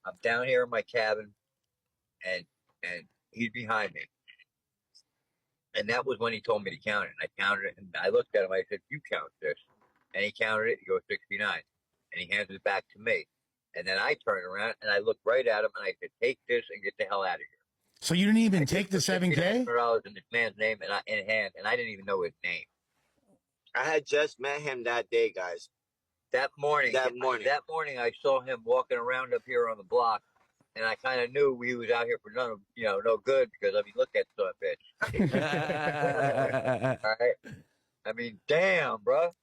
I'm down here in my cabin, and he's behind me. And that was when he told me to count it. And I counted it, and I looked at him. I said, "You count this," and he counted it. He goes 69, and he hands it back to me. And then I turned around and I looked right at him, and I said, "Take this and get the hell out of here." So you didn't even take the $7K? $700 in this man's name and in hand, and I didn't even know his name. I had just met him that day, guys. That morning, I saw him walking around up here on the block, and I kind of knew he was out here for no good, because I mean, look at son of a bitch. All right, I mean, damn, bro,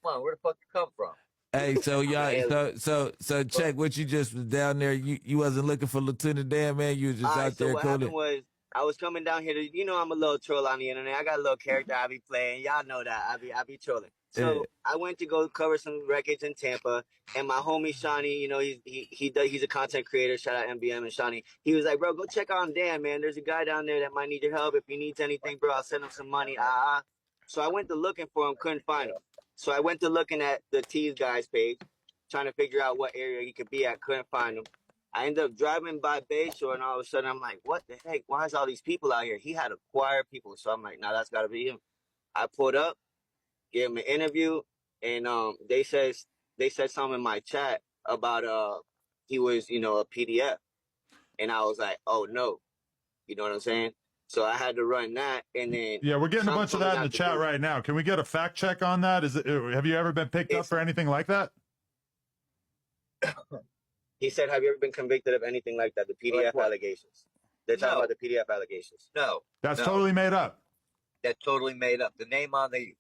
come on, where the fuck you come from? Hey, so y'all, so check what you just was down there. You wasn't looking for Lieutenant Dan, man. You was just out there. So what happened was, I was coming down here to, I'm a little troll on the internet. I got a little character I be playing. Y'all know that. I be trolling. So I went to go cover some records in Tampa, and my homie Shawnee, he's a content creator. Shout out MBM and Shawnee. He was like, "Bro, go check on Dan, man. There's a guy down there that might need your help. If he needs anything, bro, I'll send him some money." So I went to looking for him, couldn't find him. So I went to looking at the Tease Guys page, trying to figure out what area he could be at. Couldn't find him. I ended up driving by Bayshore, and all of a sudden I'm like, "What the heck? Why is all these people out here?" He had a choir of people, so I'm like, "Nah, that's got to be him." I pulled up, gave him an interview, and they said something in my chat about he was a PDF, and I was like, "Oh no," you know what I'm saying? So I had to run that, and then we're getting a bunch of that in the chat right now. Can we get a fact check on that? Have you ever been picked up for anything like that? He said, "Have you ever been convicted of anything like that?" The PDF allegations. They're talking about the PDF allegations. No, that's totally made up. That's totally made up. The name on the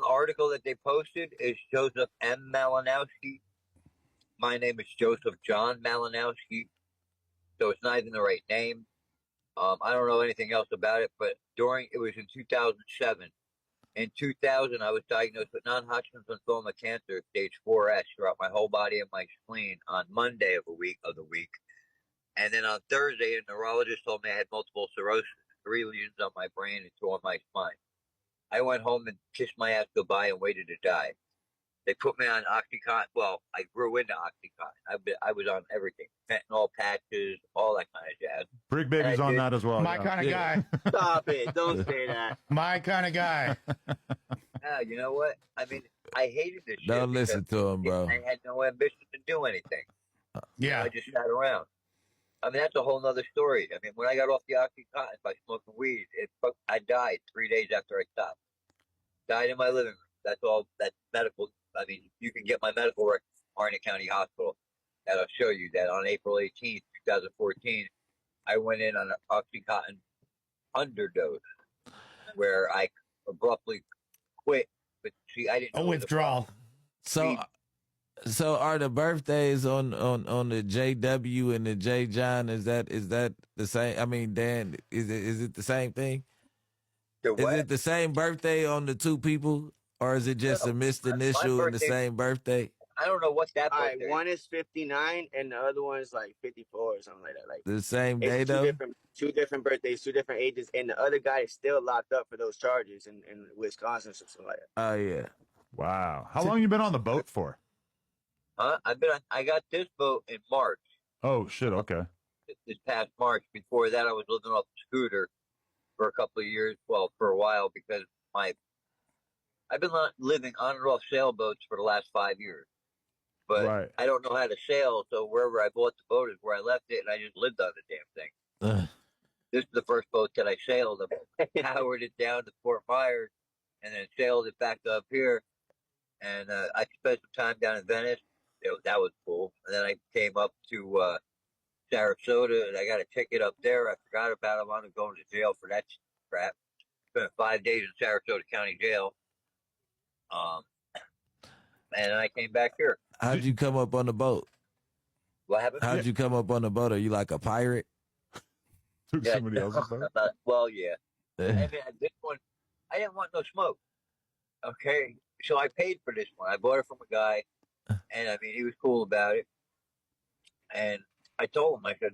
article that they posted is Joseph M. Malinowski. My name is Joseph John Malinowski, so it's not even the right name. I don't know anything else about it, but it was in 2007. In 2000, I was diagnosed with non-Hodgkin's lymphoma cancer, stage 4S, throughout my whole body and my spleen on Monday of the week. And then on Thursday, a neurologist told me I had multiple sclerosis, 3 lesions on my brain and 2 on my spine. I went home and kissed my ass goodbye and waited to die. They put me on Oxycontin. Well, I grew into Oxycontin. I was on everything. Fentanyl patches, all that kind of jazz. Brig Baby's on that as well. My kind of guy. Stop it. Don't say that. My kind of guy. You know what? I mean, I hated this shit. Don't listen to him, bro. I had no ambition to do anything. Yeah. I just sat around. I mean, that's a whole nother story. I mean, when I got off the Oxycontin by smoking weed, I died 3 days after I stopped. Died in my living room. That's all. That's medical. I mean, you can get my medical record from Harnett County Hospital. That'll show you that on April 18th, 2014, I went in on an Oxycontin underdose where I abruptly quit. But see, I didn't know withdrawal. So are the birthdays on the JW and the J John, is that the same? I mean, Dan, is it the same thing? Is it the same birthday on the 2 people? Or is it just a missed initial and the same birthday? I don't know what that birthday is. One is 59 and the other one is like 54 or something like that. Like the same day, though? Two different birthdays, 2 different ages, and the other guy is still locked up for those charges in Wisconsin or something like that. Oh, yeah. Wow. How long you been on the boat for? I got this boat in March. Oh, shit, okay. This past March. Before that, I was living off the scooter for a couple of years. Well, for a while, because I've been living on and off sailboats for the last 5 years. But I don't know how to sail, so wherever I bought the boat is where I left it, and I just lived on the damn thing. This is the first boat that I sailed. I powered it down to Fort Myers, and then sailed it back up here. And I spent some time down in Venice. That was cool. And then I came up to Sarasota, and I got a ticket up there. I forgot about it. I'm going to jail for that crap. Spent 5 days in Sarasota County Jail. And I came back here. How'd you come up on the boat? What happened? How'd you come up on the boat? Are you like a pirate? Took somebody else's boat? Well, yeah. I mean, this one, I didn't want no smoke. Okay, so I paid for this one. I bought it from a guy, and I mean, he was cool about it. And I told him, I said,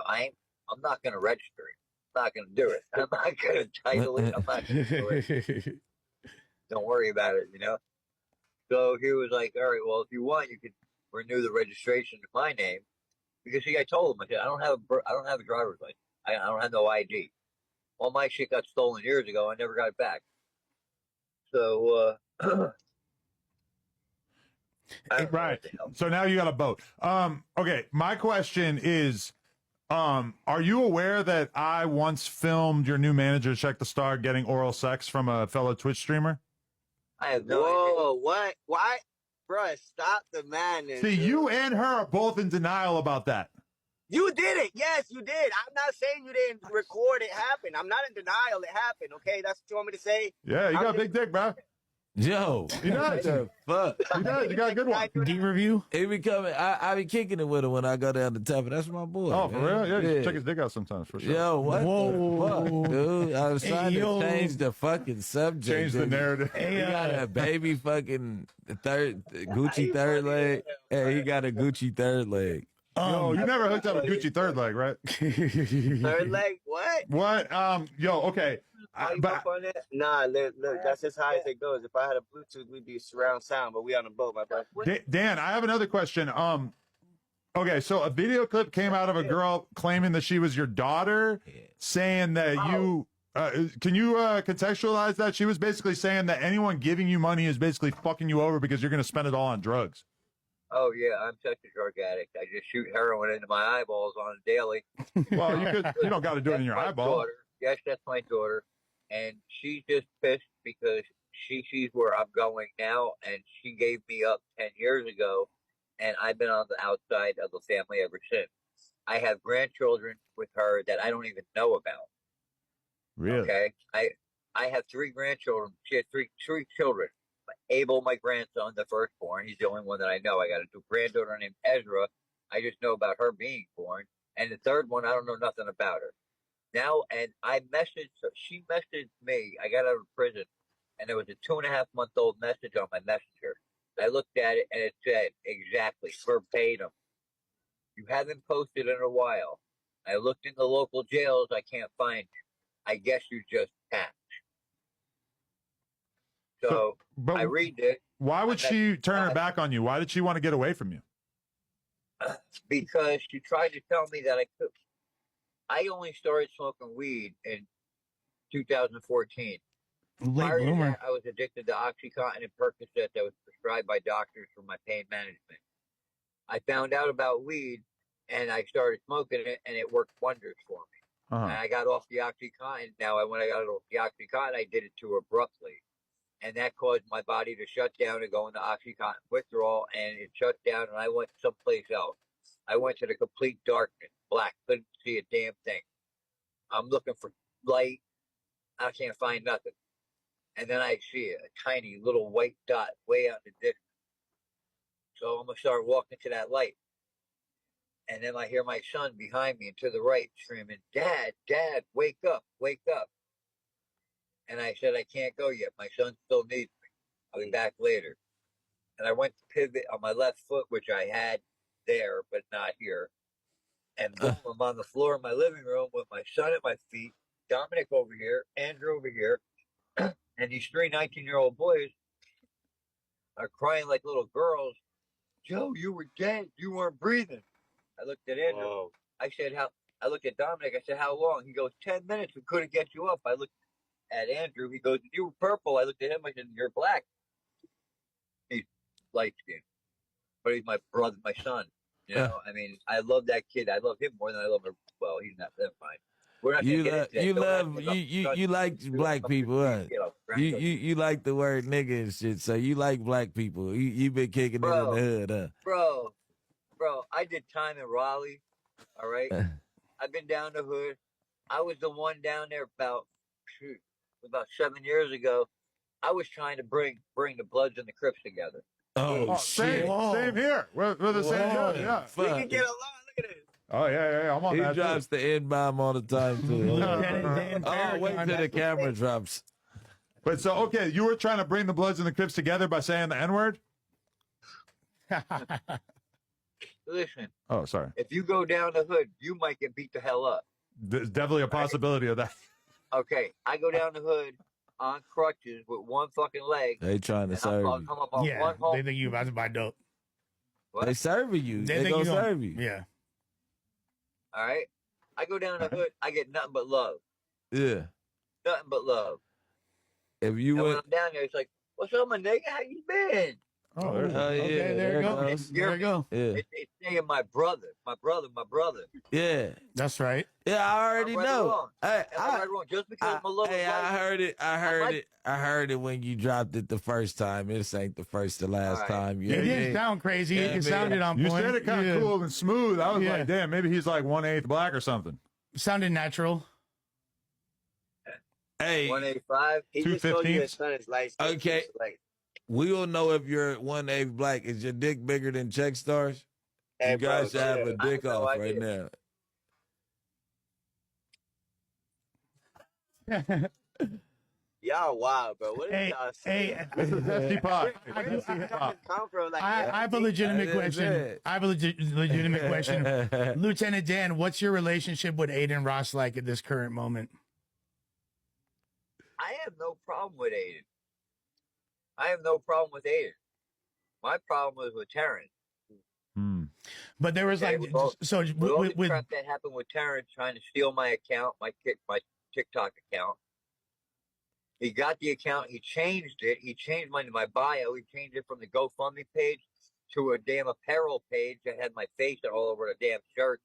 I'm not going to register it. I'm not going to do it. I'm not going to title it. I'm not going to do it. Don't worry about it, So he was like, all right, well, if you want, you could renew the registration to my name. Because see, I told him, I said, I don't have a driver's license. I don't have no ID. All my shit got stolen years ago. I never got it back. So, Right. So now you got a boat. Okay. My question is, are you aware that I once filmed your new manager, Check the Star, getting oral sex from a fellow Twitch streamer? I have no Whoa, what? Why? Bruh, stop the madness. See, dude. you and her are both in denial about that. You did it. Yes, you did. I'm not saying you didn't record it happen. I'm not in denial it happened, okay? That's what you want me to say? Yeah, you got a big dick, bro. Yo, He does. the fuck? He does. You got a good one. Deep review. He be coming. I be kicking it with him when I go down to Tampa. That's my boy. Oh, for man. real? Yeah, you should check his dick out sometimes, for sure. Yo, what Whoa. the fuck, dude? I was trying yo. to change the fucking subject. Change the dude. narrative. Hey, He got a baby fucking Gucci third leg. Hey, he got a Gucci third leg. Yo, you never hooked up a Gucci third leg, right? Third leg? What? What? Yo, okay. Why you But up on that? Nah, look, that's as high as it goes. If I had a Bluetooth, we'd be surround sound, but we on a boat, my brother. Dan, I have another question. Okay, so a video clip came out of a girl claiming that she was your daughter, saying that you. Can you contextualize that? She was basically saying that anyone giving you money is basically fucking you over because you're going to spend it all on drugs. Oh yeah, I'm such a drug addict. I just shoot heroin into my eyeballs on a daily. Well, you don't got to do it in your That's my eyeball. daughter. Yes, that's my daughter, and she's just pissed because she sees where I'm going now, and she gave me up 10 years ago, and I've been on the outside of the family ever since. I have grandchildren with her that I don't even know about. Really? Okay, I have 3 grandchildren. She has three children. Abel, my grandson, the firstborn, he's the only one that I know. I got a granddaughter named Ezra. I just know about her being born. And the third one, I don't know nothing about her. Now, and I messaged her. She messaged me. I got out of prison, and there was a 2.5-month-old message on my messenger. I looked at it, and it said exactly, verbatim, "You haven't posted in a while. I looked in the local jails. I can't find you. I guess you just passed." So But I read it why would she turn her back on you? Why did she want to get away from you? because she tried to tell me that I could. I only started smoking weed in 2014. Late Prior to bloomer. that, I was addicted to OxyContin and Percocet that was prescribed by doctors for my pain management. I found out about weed, and I started smoking it, and it worked wonders for me. Uh-huh. And I got off the OxyContin. Now, when I got off the OxyContin, I did it too abruptly. And that caused my body to shut down and go into OxyContin withdrawal, and it shut down, and I went someplace else. I went to the complete darkness, black, couldn't see a damn thing. I'm looking for light. I can't find nothing. And then I see a tiny little white dot way out in the distance. So I'm going to start walking to that light. And then I hear my son behind me and to the right screaming, "Dad, Dad, wake up, wake up." And I said, "I can't go yet. My son still needs me. I'll be back later." And I went to pivot on my left foot, which I had there, but not here. And boom, I'm on the floor of my living room with my son at my feet, Dominic over here, Andrew over here, and these 3 19-year-old boys are crying like little girls. "Joe, you were dead. You weren't breathing." I looked at Andrew. Whoa. I said, "How?" I looked at Dominic. I said, "How long?" He goes, 10 minutes. We couldn't get you up. I looked at Andrew. He goes, "You were purple." I looked at him. I said, "You're black." He's light skinned, but he's my brother, my son. You know, I mean, I love that kid. I love him more than I love her. Well, he's not that fine. We're not You gonna get into that. you like black people, huh? You like the word nigga and shit. So you like black people. You been kicking it in the hood, huh? Bro, I did time in Raleigh. All right, I've been down the hood. I was the one down there about 7 years ago. I was trying to bring the Bloods and the Crips together. Oh, shit! Same here. We're the same. Yeah. We can get along. Look at this. Oh yeah. I'm on He that. drops the N-bomb all the time too. Oh, wait till the camera drops. But so okay, you were trying to bring the Bloods and the Crips together by saying the N-word. Listen, Oh, sorry. if you go down the hood, you might get beat the hell up. There's definitely a possibility of that. Okay, I go down the hood on crutches with one fucking leg. They trying to and serve I'll you. come up on Yeah, one hole. they think you about to buy dope. What? They serving you. They think gonna you gonna- serve you. Yeah. All right. I go down the hood. I get nothing but love. Yeah. Nothing but love. If you And when went, I'm down there, it's like, "What's up, my nigga? How you been?" Oh, there's Okay, yeah, there you go. goes. There you go. Yeah. It's saying my brother, my brother, my brother. Yeah. That's right. Yeah, I already I'm right or know. wrong. Hey, Am I right or wrong? Just because my love is hey, right. I heard it. I heard like- it. I heard it when you dropped it the first time. This ain't the first or last All right. time. It didn't sound crazy. Yeah, It man. sounded on you point. said it kind of Yeah. cool and smooth. I was Yeah. like, damn, maybe he's like 1/8 black or something. Sounded natural. Hey, 185. He just told you 2/15. his son is light skinned. Okay. Like, we will know if you're 1/8 black. Is your dick bigger than check stars? hey, You guys should bro, have a chill. I dick have no off right idea. now. Y'all wild, bro. What is y'all saying? Hey, This is Zesty Pop. I This is do- Zesty Pop. Come from like I have a legitimate That is question. it. I have a legitimate question. Lieutenant Dan, what's your relationship with Aiden Ross like at this current moment? I have no problem with Aiden. I have no problem with Aiden. My problem was with Terrence. Hmm. But there was Okay, like, with all- so With all the with crap that happened with Terrence trying to steal my account, my TikTok account. He got the account. He changed it. He changed my bio. He changed it from the GoFundMe page to a damn apparel page that had my face all over the damn shirt.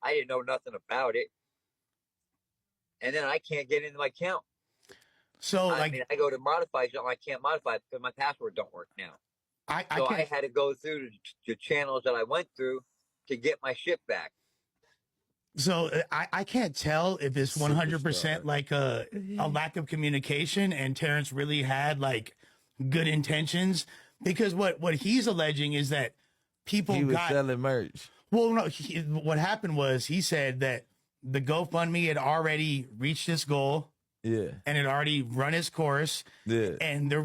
I didn't know nothing about it. And then I can't get into my account. so I like mean, I go to modify something. I can't modify it because my password don't work now. I So I can't. had to go through the channels that I went through to get my shit back. So I can't tell if it's 100% Superstar. like a lack of communication and Terrence really had like good intentions, because what he's alleging is that people He was got selling merch. well no what happened was he said that the GoFundMe had already reached its goal Yeah. and had already run its course, Yeah. and there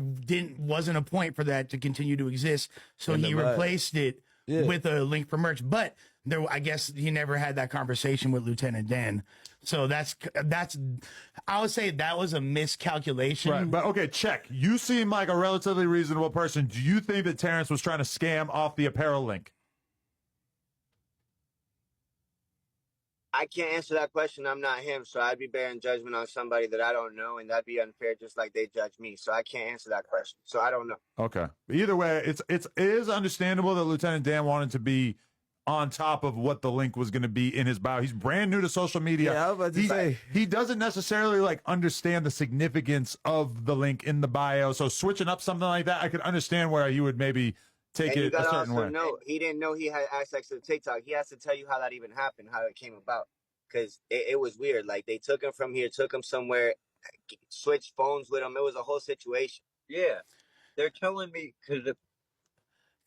wasn't a point for that to continue to exist, so In the he bio. replaced it Yeah. with a link for merch. But there, I guess he never had that conversation with Lieutenant Dan. So that's I would say that was a miscalculation. Right, but okay, check. You seem like a relatively reasonable person. Do you think that Terrence was trying to scam off the apparel link? I can't answer that question. I'm not him, so I'd be bearing judgment on somebody that I don't know, and that'd be unfair, just like they judge me. So I can't answer that question. So I don't know. Okay. Either way, it is understandable that Lieutenant Dan wanted to be on top of what the link was going to be in his bio. He's brand new to social media. Yeah, I was about to say. He doesn't necessarily like understand the significance of the link in the bio. So switching up something like that, I could understand where he would maybe take And you it a gotta certain also way. know he didn't know he had access to the TikTok. He has to tell you how that even happened, how it came about, because it was weird. Like they took him from here, took him somewhere, switched phones with him. It was a whole situation. Yeah. They're telling me because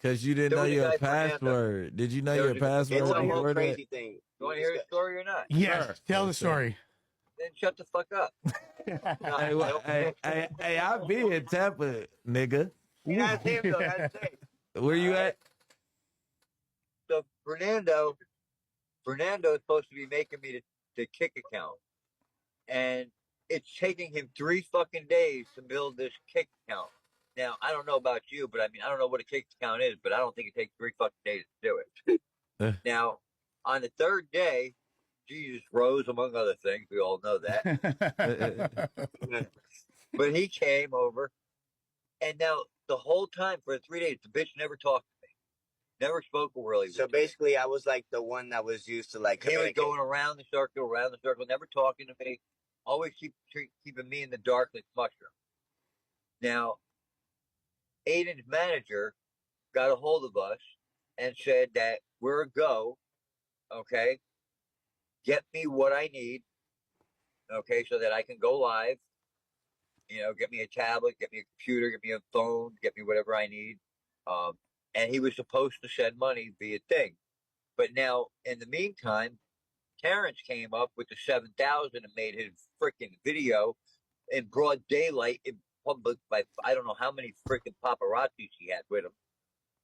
Because you didn't There know was a your guy, Fernando. password. Did you know There your was a- password It's a Well, whole before that? crazy thing. you want to hear the story or not? Yes, Sure. tell the story. Then shut the fuck up. No, Hey, hey, I'll be in Tampa, nigga. That's him though. That's him. Where you at? So Fernando is supposed to be making me the kick account, and it's taking him 3 fucking days to build this kick account. Now I don't know about you, but I mean I don't know what a kick account is, but I don't think it takes 3 fucking days to do it. Now on the 3rd day, Jesus rose among other things. We all know that. But he came over, and now the whole time for 3 days, the bitch never talked to me, never spoke a really. So basically, I was like the one that was used to like he was communicate. going around the circle, never talking to me, always keeping me in the dark like mushroom. Now, Aiden's manager got a hold of us and said that we're a go, okay? Get me what I need, okay, so that I can go live. You know, get me a tablet, get me a computer, get me a phone, get me whatever I need. And he was supposed to send money via thing. But now, in the meantime, Terrence came up with the 7,000 and made his freaking video in broad daylight in public by I don't know how many freaking paparazzis he had with him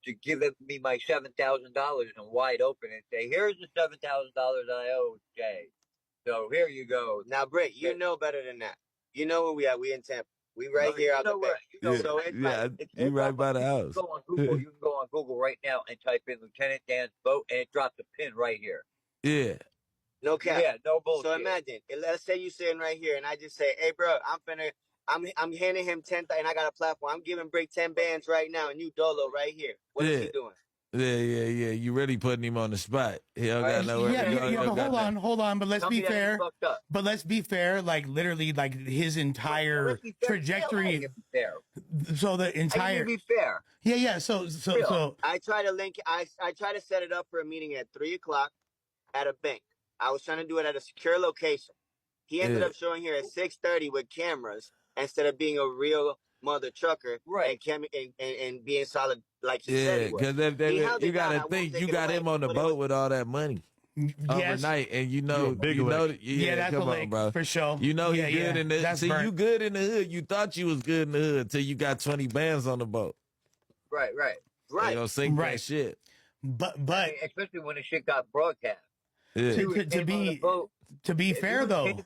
to give me my $7,000 in wide open and say, "Here's the $7,000 I owe Jay. So here you go." Now, Britt, you know better than that. You know where we at? We in Tampa. We right here out the bay. So it's like, you right by the house. You can go on Google. You can go on Google right now and type in Lieutenant Dan's boat, and it drops a pin right here. Yeah. No cap. Yeah, no bullshit. So imagine, let's say you sitting right here, and I just say, "Hey, bro, I'm handing him 10, and I got a platform. I'm giving Brick 10 bands right now, and you dolo right here. What is he doing? Yeah. You really putting him on the spot. He don't got nowhere Yeah, to go. yeah, but hold on. But let's Tell be me that he's fair. fucked up. But let's be fair. Like literally, like his entire Let's be fair. trajectory. I can be fair. So the I entire. can be fair. Yeah. So I try to link. I try to set it up for a meeting at 3:00 at a bank. I was trying to do it at a secure location. He ended up showing here at 6:30 with cameras instead of being a real mother trucker, right? And being solid like he said he was. Because you got to think you got him on the boat with all that money. Overnight, and that's come a lick, on, bro, for sure. You know he's good in the. See, you good in the hood. You thought you was good in the hood till you got 20 bands on the boat. Right. You know, sink that shit. But especially when the shit got broadcast. Yeah. To be fair though,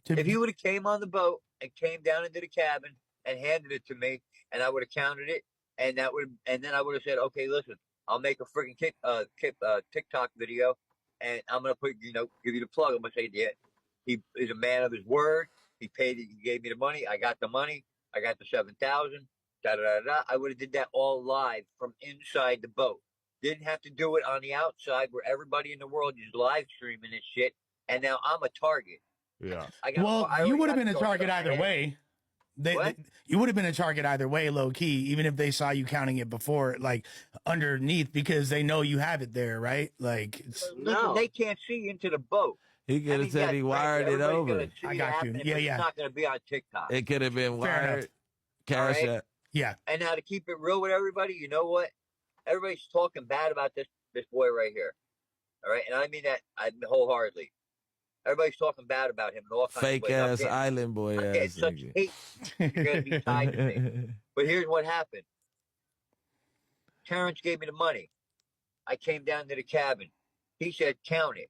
if he would have came on the boat and came down into the cabin and handed it to me, and I would have counted it, and then I would have said, okay, listen, I'll make a freaking TikTok video, and I'm gonna give you the plug. I'm gonna say, yeah, he is a man of his word. He paid it. He gave me the money. I got the money. I got the 7,000. I would have did that all live from inside the boat. Didn't have to do it on the outside where everybody in the world is live streaming this shit, and now I'm a target. Yeah. You would have been a target either way. You would have been a target either way, low key, even if they saw you counting it before, like underneath, because they know you have it there, right? Like, listen, they can't see into the boat. He could have said he wired it over. I got you. Yeah. It's not going to be on TikTok. It could have been wired. Cash App. Yeah. And now to keep it real with everybody, you know what? Everybody's talking bad about this boy right here. All right, and I mean that wholeheartedly. Everybody's talking bad about him. Fake ass island boy ass. Such hate. You're gonna be tied to me. But here's what happened. Terrence gave me the money. I came down to the cabin. He said, count it.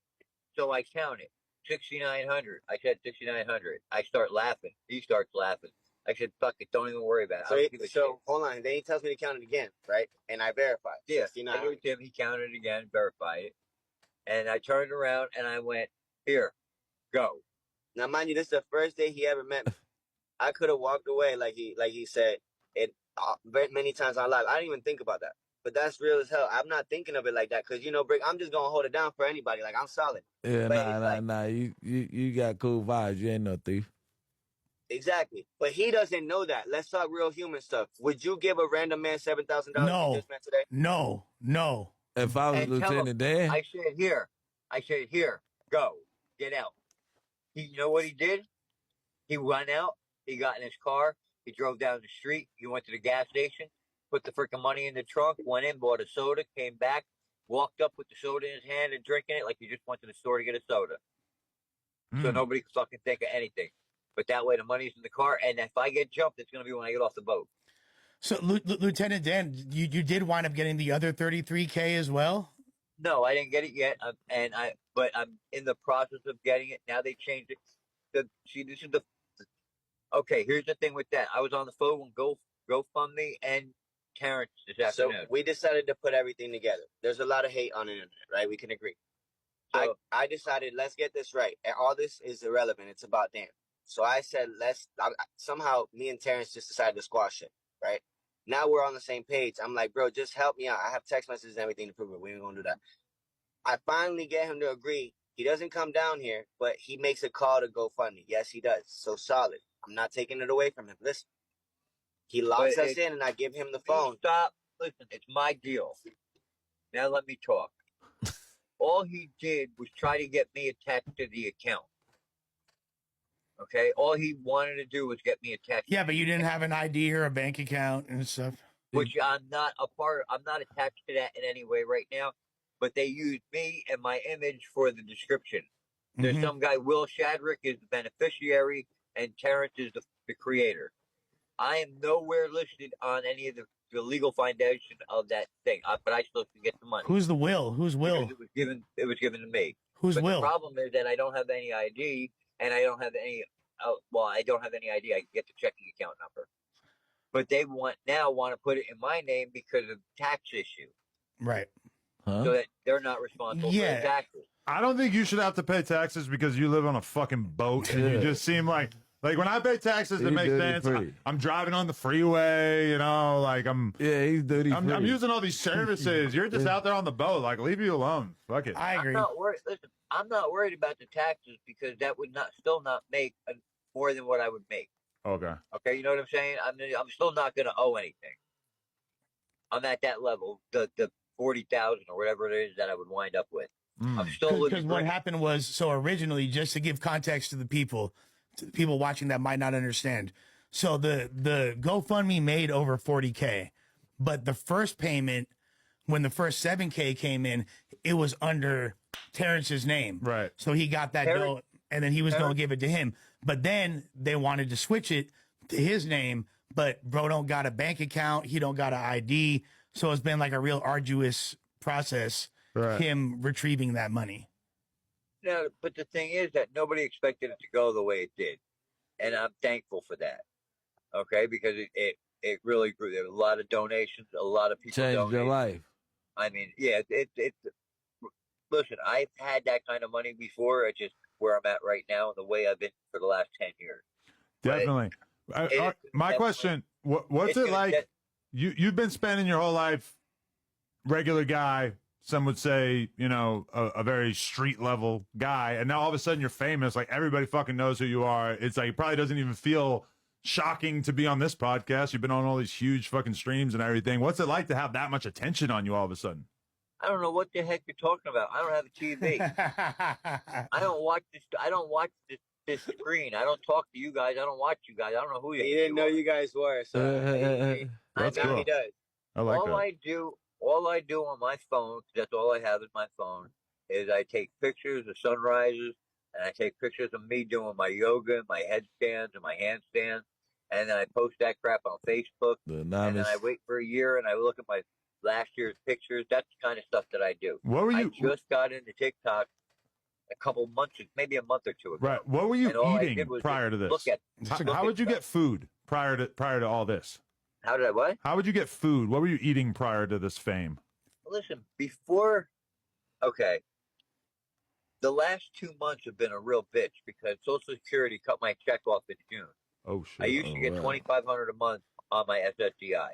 So I counted. 6,900. I said 6,900. I start laughing. He starts laughing. I said, fuck it, don't even worry about it. So hold on. Then he tells me to count it again, right? And I verify. Yeah. I gave it to him. He counted it again, verified it. And I turned around and I went, here, go. Now, mind you, this is the first day he ever met me. I could have walked away like he said it many times on live. I didn't even think about that. But that's real as hell. I'm not thinking of it like that because, Brick, I'm just going to hold it down for anybody. Like, I'm solid. Yeah, nah. You got cool vibes. You ain't no thief. Exactly. But he doesn't know that. Let's talk real human stuff. Would you give a random man $7,000 No. just met today? No. If I was Lieutenant Dan. I said, here, go. Get out. You know what he did? He went out. He got in his car. He drove down the street. He went to the gas station, put the freaking money in the trunk, went in, bought a soda, came back, walked up with the soda in his hand and drinking it like he just went to the store to get a soda. So nobody can fucking think of anything. But that way the money's in the car, and if I get jumped, it's going to be when I get off the boat. So, Lieutenant Dan, you did wind up getting the other 33K as well? No, I didn't get it yet, but I'm in the process of getting it. Now they changed it. Okay, here's the thing with that. I was on the phone with GoFundMe and Terrence this afternoon. So we decided to put everything together. There's a lot of hate on the internet, right? We can agree. So I decided, let's get this right. And all this is irrelevant. It's about Dan. So I said, somehow me and Terrence just decided to squash it, right? Now we're on the same page. I'm like, bro, just help me out. I have text messages and everything to prove it. We ain't going to do that. I finally get him to agree. He doesn't come down here, but he makes a call to GoFundMe. Yes, he does. So solid. I'm not taking it away from him. Listen, he locks us in and I give him the phone. Stop. Listen, it's my deal. Now let me talk. All he did was try to get me attached to the account. Okay, all he wanted to do was get me attached. Yeah, but you didn't have an ID or a bank account and stuff. Which I'm not a part of. I'm not attached to that in any way right now. But they used me and my image for the description. There's some guy, Will Shadrick, is the beneficiary, and Terrence is the creator. I am nowhere listed on any of the legal foundation of that thing, but I still can get the money. Who's the Will? Who's Will? Because it was given to me. Who's but Will? The problem is that I don't have any ID. And I don't have any. I don't have any idea. I can get the checking account number, but they want to put it in my name because of tax issue, right? So that they're not responsible for the taxes. I don't think you should have to pay taxes because you live on a fucking boat and you just seem like when I pay taxes, it makes sense. I'm driving on the freeway, you know, like I'm using all these services. You're just out there on the boat, like leave you alone. Fuck it. I agree. I'm not worried about the taxes because that would still not make more than what I would make. Okay. Okay, you know what I'm saying? I'm still not going to owe anything. I'm at that level, the 40,000 or whatever it is that I would wind up with. I'm still because what happened was, so originally, just to give context to the people watching that might not understand. So the GoFundMe made over 40K, but the first payment, when the first 7K came in, it was under Terrence's name. Right. So he got that dough, and then he was going to give it to him. But then they wanted to switch it to his name, but bro don't got a bank account. He don't got an ID. So it's been like a real arduous process, him retrieving that money. No, but the thing is that nobody expected it to go the way it did. And I'm thankful for that. Okay, because it really grew. There were a lot of donations, a lot of people changed donated. your life. I mean, yeah, listen, I've had that kind of money before. It's just where I'm at right now and the way I've been for the last 10 years. Definitely. My question, what's it like? You've been spending your whole life regular guy, some would say, you know, a very street level guy, and now all of a sudden you're famous, like everybody fucking knows who you are. It's like it probably doesn't even feel shocking to be on this podcast. You've been on all these huge fucking streams and everything. What's it like to have that much attention on you all of a sudden? I don't know what the heck you're talking about. I don't have a TV. I don't watch this screen. I don't talk to you guys. I don't watch you guys. I don't know who you are. He didn't know you guys were, so That's now cool. he does. I like that. All I do on my phone, that's all I have is my phone, is I take pictures of sunrises, and I take pictures of me doing my yoga, my headstands, and my handstands, and then I post that crap on Facebook, and then I wait for a year, and I look at my last year's pictures. That's the kind of stuff that I do. I just got into TikTok a couple months, maybe a month or two ago. Right. What were you eating prior to this? How would you get food prior to all this? How did I what? How would you get food? What were you eating prior to this fame? Listen, the last 2 months have been a real bitch because Social Security cut my check off in June. Oh shit! I used to get $2,500 a month on my SSDI.